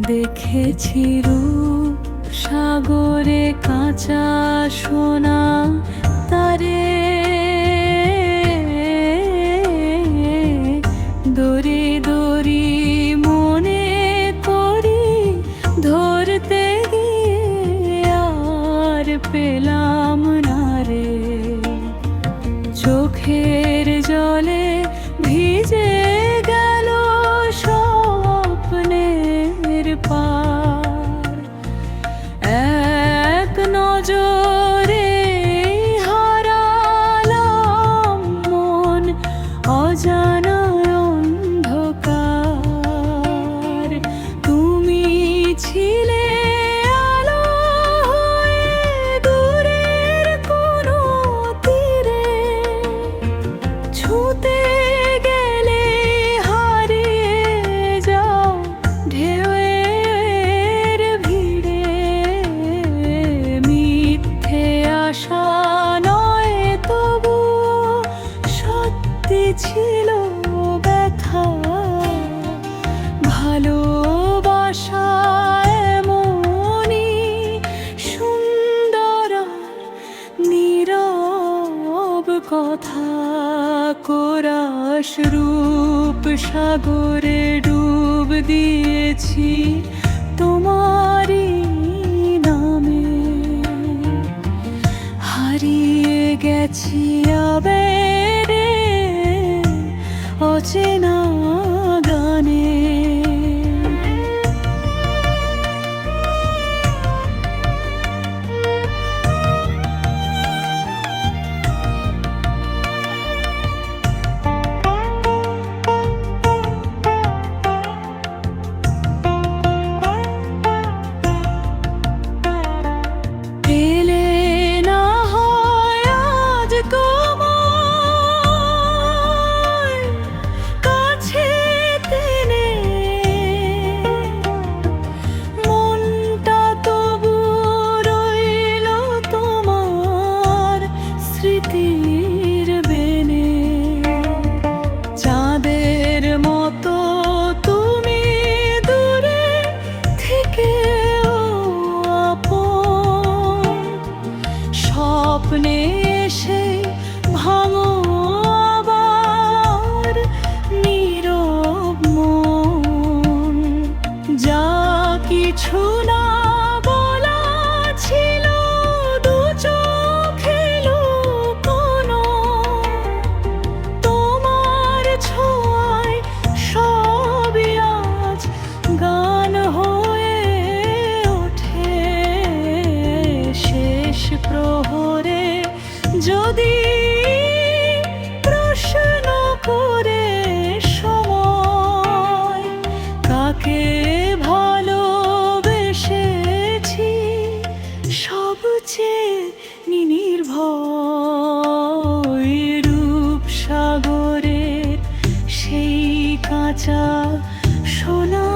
দেখেছি রূপ সাগরে কাঁচা সোনা তারে দড়ি দড়ি মনে করি ধরতে গিয়ে আর পেলাম না রে। চোখের জলে ভিজে গেল স্বপ্নের পার, এক নজরে হারালাম মন অজানা অন্ধকার। তুমি ছিলে আলো হয়ে দূরের কোনো তীরে, ছুঁতে গেলে হারিয়ে যাও ঢেউয়ের ভিড়ে। মিথ্যে আশা নয় তবু সত্যি ছিল ব্যথা, ভালোবাসা এমনই সুন্দর নীরব কথা। কোরাস রূপ সাগরে ডুব দিয়েছি তোমারই নামে, হারিয়ে গেছি আবেগে অচেনা গানে। স্মৃতির বেনে চাঁদের মতো তুমি দূরে থেকেও আপন, স্বপ্নে এসে ভাঙো আবার নীরব মন। যা কিছু না বলা ছিল দু চোখে লুকোনো, তোমার ছোঁয়ায় সবই আজ গান হয়ে ওঠে। শেষ প্রহরে যদি প্রশ্ন করে সময় কাকে ভালোবেসেছি সবচেয়ে নির্ভয়, রূপ সাগরের সেই কাঁচা সোনা।